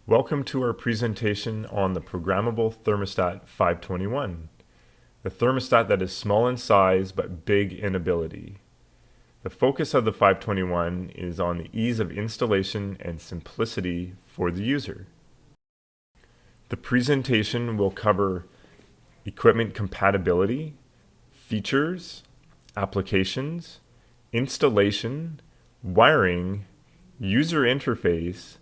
Welcome to our presentation on the Programmable Thermostat 521, the thermostat that is small in size but big in ability. The focus of the 521 is on the ease of installation and simplicity for the user. The presentation will cover equipment compatibility, features, applications, installation, wiring, user interface,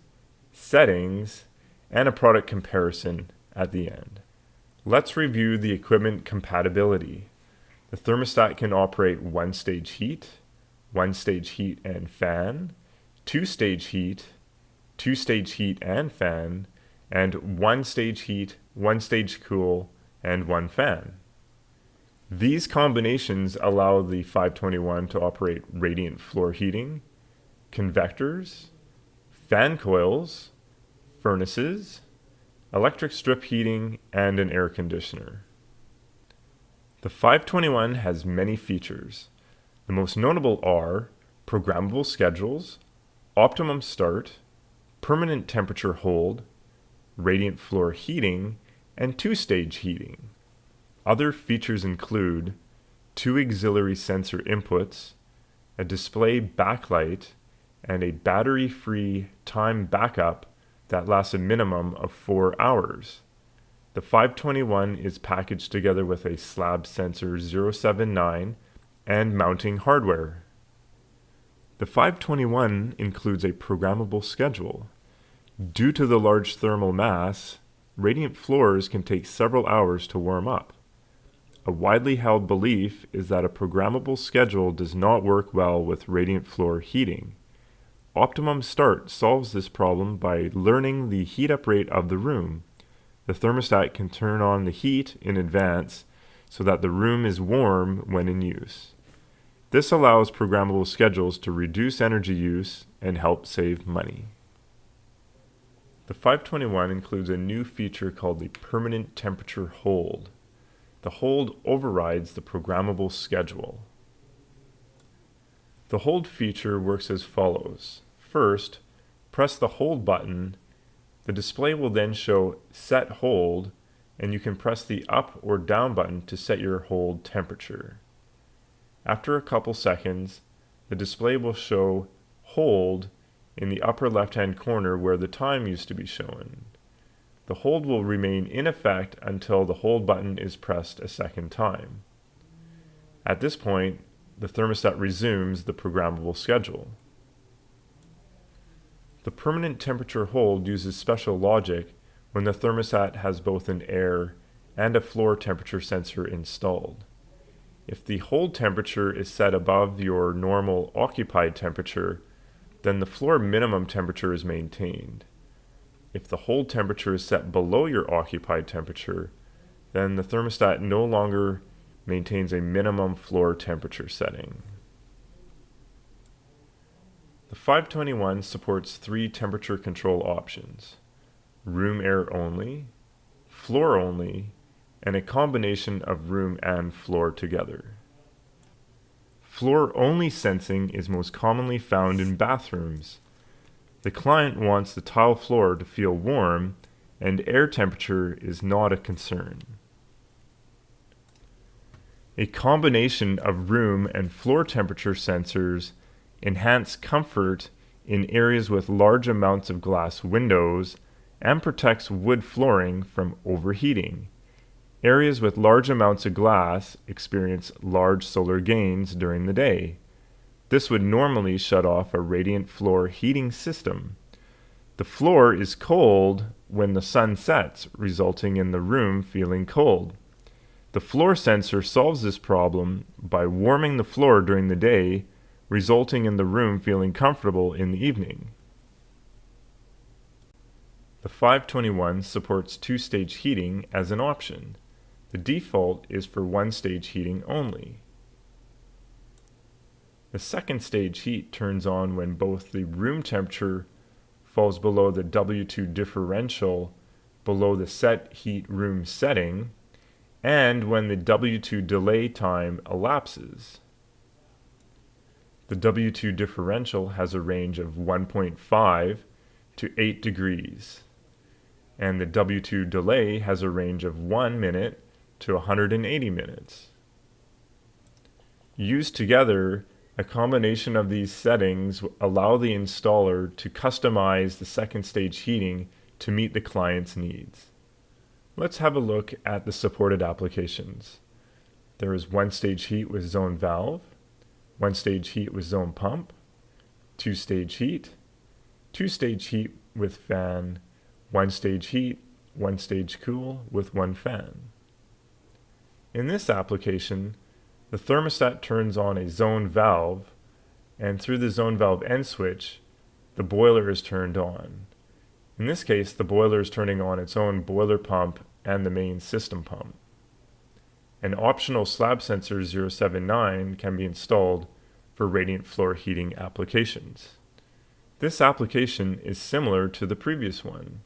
settings, and a product comparison at the end. Let's review the equipment compatibility. The thermostat can operate one-stage heat and fan, two-stage heat and fan, and one-stage heat, one-stage cool, and one fan. These combinations allow the 521 to operate radiant floor heating, convectors, fan coils, furnaces, electric strip heating, and an air conditioner. The 521 has many features. The most notable are programmable schedules, optimum start, permanent temperature hold, radiant floor heating, and two-stage heating. Other features include 2 auxiliary sensor inputs, a display backlight, and a battery-free time backup that lasts a minimum of 4 hours. The 521 is packaged together with a slab sensor 079 and mounting hardware. The 521 includes a programmable schedule. Due to the large thermal mass, radiant floors can take several hours to warm up. A widely held belief is that a programmable schedule does not work well with radiant floor heating. Optimum Start solves this problem by learning the heat up rate of the room. The thermostat can turn on the heat in advance so that the room is warm when in use. This allows programmable schedules to reduce energy use and help save money. The 521 includes a new feature called the permanent temperature hold. The hold overrides the programmable schedule. The hold feature works as follows. First, press the hold button. The display will then show set hold, and you can press the up or down button to set your hold temperature. After a couple seconds, the display will show hold in the upper left-hand corner where the time used to be shown. The hold will remain in effect until the hold button is pressed a second time. At this point, the thermostat resumes the programmable schedule. The permanent temperature hold uses special logic when the thermostat has both an air and a floor temperature sensor installed. If the hold temperature is set above your normal occupied temperature, then the floor minimum temperature is maintained. If the hold temperature is set below your occupied temperature, then the thermostat no longer maintains a minimum floor temperature setting. The 521 supports 3 temperature control options: room air only, floor only, and a combination of room and floor together. Floor only sensing is most commonly found in bathrooms. The client wants the tile floor to feel warm, and air temperature is not a concern. A combination of room and floor temperature sensors enhance comfort in areas with large amounts of glass windows and protects wood flooring from overheating. Areas with large amounts of glass experience large solar gains during the day. This would normally shut off a radiant floor heating system. The floor is cold when the sun sets, resulting in the room feeling cold. The floor sensor solves this problem by warming the floor during the day, resulting in the room feeling comfortable in the evening. The 521 supports two-stage heating as an option. The default is for one-stage heating only. The second stage heat turns on when both the room temperature falls below the W2 differential below the set heat room setting, and when the W2 delay time elapses. The W2 differential has a range of 1.5 to 8 degrees. and the W2 delay has a range of 1 minute to 180 minutes. Used together, a combination of these settings allow the installer to customize the second stage heating to meet the client's needs. Let's have a look at the supported applications. There is one-stage heat with zone valve, one-stage heat with zone pump, two-stage heat, two-stage heat with fan, one-stage heat, one-stage cool with one fan. In this application, the thermostat turns on a zone valve, and through the zone valve end switch, the boiler is turned on. In this case, the boiler is turning on its own boiler pump and the main system pump. An optional slab sensor 079 can be installed for radiant floor heating applications. This application is similar to the previous one.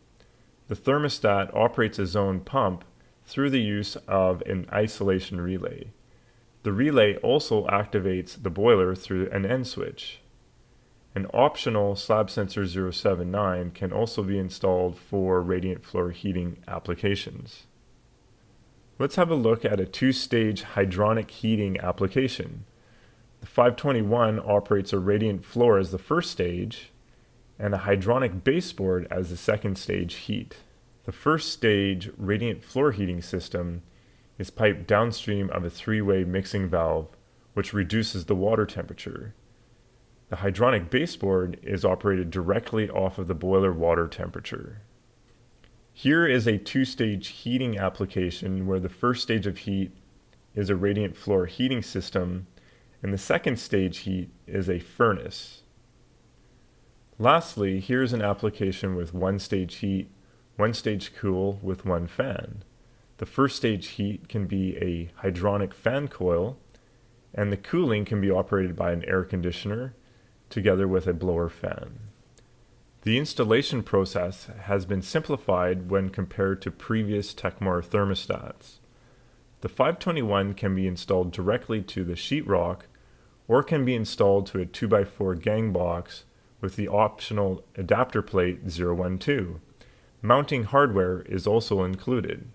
The thermostat operates a zone pump through the use of an isolation relay. The relay also activates the boiler through an end switch. An optional slab sensor 079 can also be installed for radiant floor heating applications. Let's have a look at a two-stage hydronic heating application. The 521 operates a radiant floor as the first stage and a hydronic baseboard as the second stage heat. The first stage radiant floor heating system is piped downstream of a three-way mixing valve, which reduces the water temperature. The hydronic baseboard is operated directly off of the boiler water temperature. Here is a two-stage heating application where the first stage of heat is a radiant floor heating system and the second stage heat is a furnace. Lastly, here's an application with one stage heat, one stage cool with one fan. The first stage heat can be a hydronic fan coil, and the cooling can be operated by an air conditioner together with a blower fan. The installation process has been simplified when compared to previous Tecmar thermostats. The 521 can be installed directly to the sheetrock or can be installed to a 2x4 gang box with the optional adapter plate 012. Mounting hardware is also included.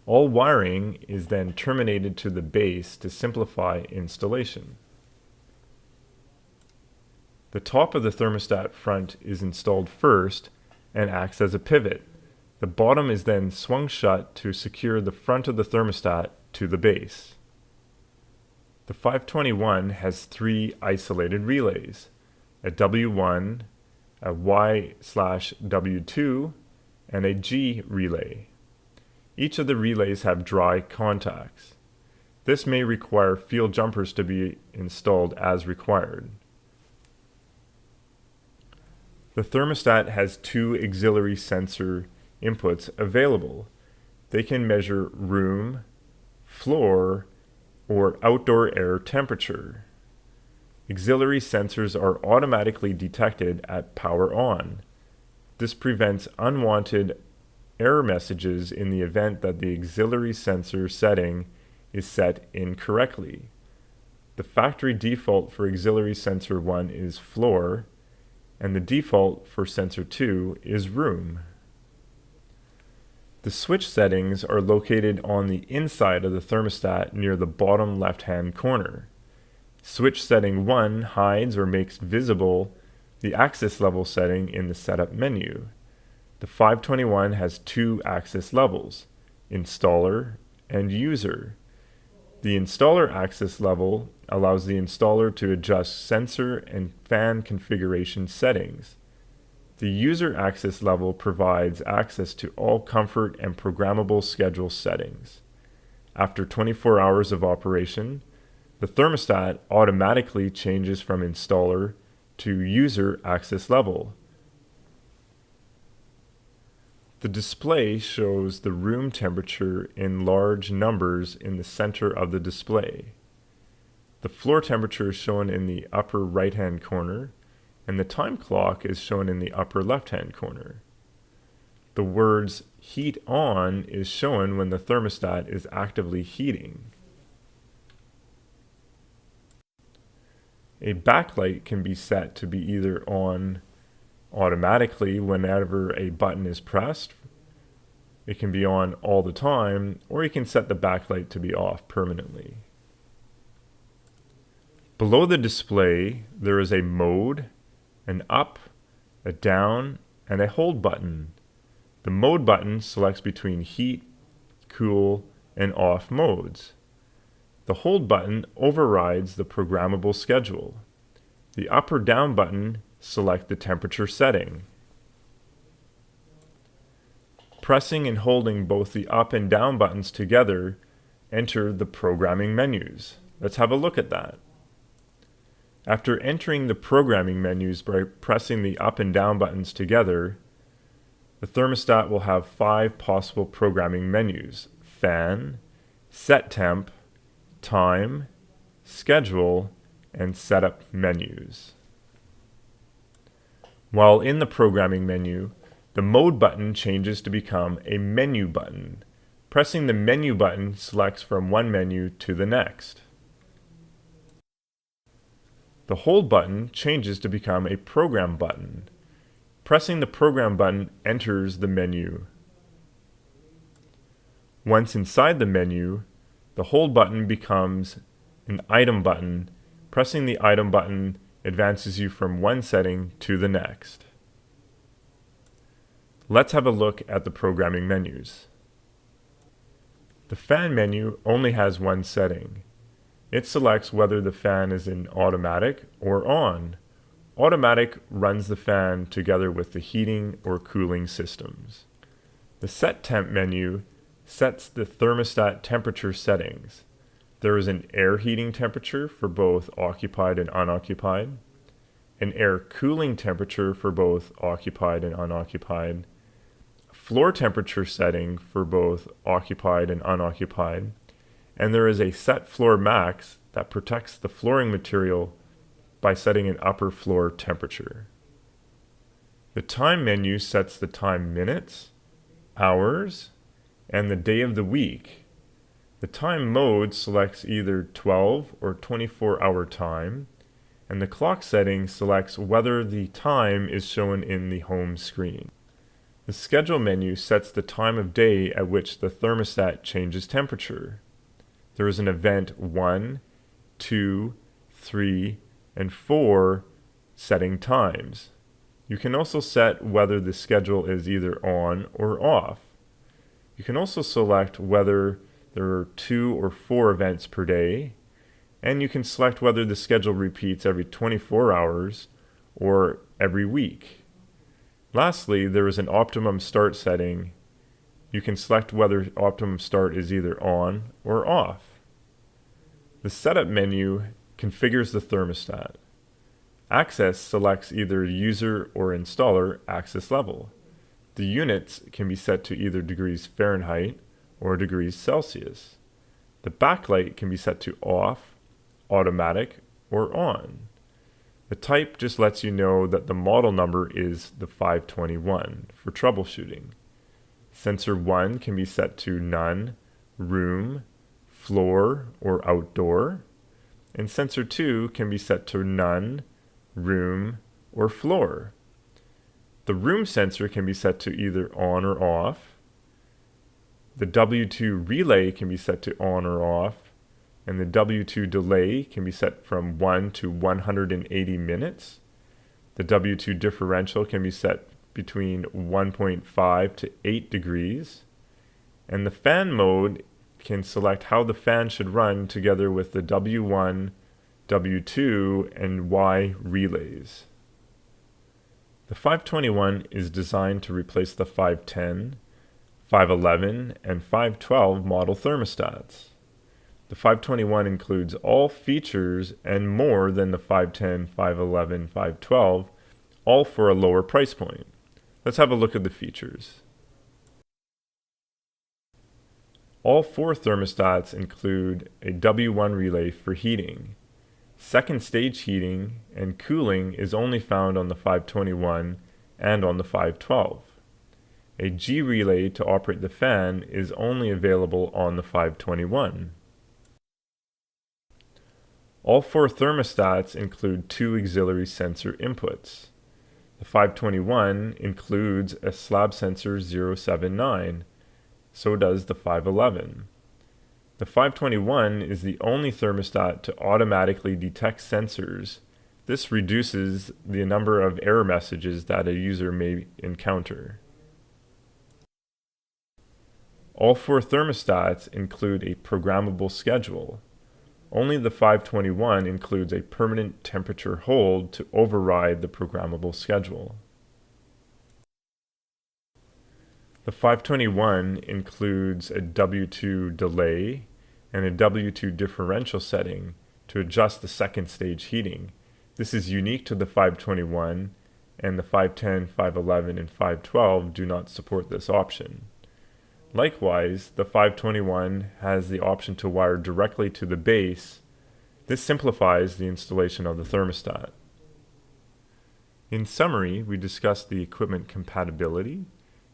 All wiring is then terminated to the base to simplify installation. The top of the thermostat front is installed first and acts as a pivot. The bottom is then swung shut to secure the front of the thermostat to the base. The 521 has three isolated relays, a W1, a Y/W2, and a G relay. Each of the relays have dry contacts. This may require field jumpers to be installed as required. The thermostat has two auxiliary sensor inputs available. They can measure room, floor, or outdoor air temperature. Auxiliary sensors are automatically detected at power on. This prevents unwanted error messages in the event that the auxiliary sensor setting is set incorrectly. The factory default for auxiliary sensor 1 is floor, and the default for sensor 2 is room. The switch settings are located on the inside of the thermostat near the bottom left-hand corner. Switch setting 1 hides or makes visible the access level setting in the setup menu. The 521 has two access levels, installer and user. The installer access level allows the installer to adjust sensor and fan configuration settings. The user access level provides access to all comfort and programmable schedule settings. After 24 hours of operation, the thermostat automatically changes from installer to user access level. The display shows the room temperature in large numbers in the center of the display. The floor temperature is shown in the upper right-hand corner, and the time clock is shown in the upper left-hand corner. The words "heat on" is shown when the thermostat is actively heating. A backlight can be set to be either on automatically whenever a button is pressed. It can be on all the time, or you can set the backlight to be off permanently. Below the display, there is a mode, an up, a down, and a hold button. The mode button selects between heat, cool, and off modes. The hold button overrides the programmable schedule. The up or down button select the temperature setting. Pressing and holding both the up and down buttons together enter the programming menus. Let's have a look at that. After entering the programming menus by pressing the up and down buttons together, the thermostat will have 5 possible programming menus: fan, set temp, time, schedule, and setup menus. While in the programming menu, the mode button changes to become a menu button. Pressing the menu button selects from one menu to the next. The hold button changes to become a program button. Pressing the program button enters the menu. Once inside the menu, the hold button becomes an item button. Pressing the item button advances you from one setting to the next. Let's have a look at the programming menus. The fan menu only has one setting. It selects whether the fan is in automatic or on. Automatic runs the fan together with the heating or cooling systems. The set temp menu sets the thermostat temperature settings. There is an air heating temperature for both occupied and unoccupied, an air cooling temperature for both occupied and unoccupied, floor temperature setting for both occupied and unoccupied, and there is a set floor max that protects the flooring material by setting an upper floor temperature. The time menu sets the time minutes, hours, and the day of the week. The time mode selects either 12 or 24-hour time, and the clock setting selects whether the time is shown in the home screen. The schedule menu sets the time of day at which the thermostat changes temperature. There is an event 1, 2, 3, and 4 setting times. You can also set whether the schedule is either on or off. You can also select whether there are 2 or 4 events per day, and you can select whether the schedule repeats every 24 hours or every week. Lastly, there is an optimum start setting. You can select whether optimum start is either on or off. The setup menu configures the thermostat. Access selects either user or installer access level. The units can be set to either degrees Fahrenheit or degrees Celsius. The backlight can be set to off, automatic, or on. The type just lets you know that the model number is the 521 for troubleshooting. Sensor 1 can be set to none, room, floor, or outdoor, and sensor 2 can be set to none, room, or floor. The room sensor can be set to either on or off. The W2 relay can be set to on or off, and the W2 delay can be set from 1 to 180 minutes. The W2 differential can be set between 1.5 to 8 degrees. And the fan mode can select how the fan should run together with the W1, W2, and Y relays. The 521 is designed to replace the 510, 511, and 512 model thermostats. The 521 includes all features and more than the 510, 511, 512, all for a lower price point. Let's have a look at the features. All 4 thermostats include a W1 relay for heating. Second stage heating and cooling is only found on the 521 and on the 512. A G relay to operate the fan is only available on the 521. All 4 thermostats include 2 auxiliary sensor inputs. The The 521 includes a slab sensor 079, so does the 511. The 521 is the only thermostat to automatically detect sensors. This reduces the number of error messages that a user may encounter. All 4 thermostats include a programmable schedule. Only the 521 includes a permanent temperature hold to override the programmable schedule. The 521 includes a W2 delay and a W2 differential setting to adjust the second stage heating. This is unique to the 521, and the 510, 511, and 512 do not support this option. Likewise, the 521 has the option to wire directly to the base. This simplifies the installation of the thermostat. In summary, we discussed the equipment compatibility,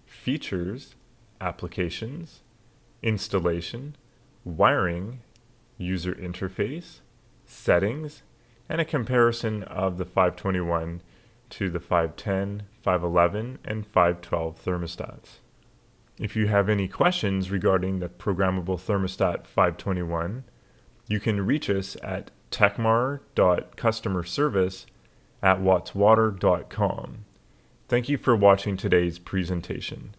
features, applications, installation, wiring, user interface, settings, and a comparison of the 521 to the 510, 511, and 512 thermostats. If you have any questions regarding the Programmable Thermostat 521, you can reach us at techmar.customerservice@wattswater.com. Thank you for watching today's presentation.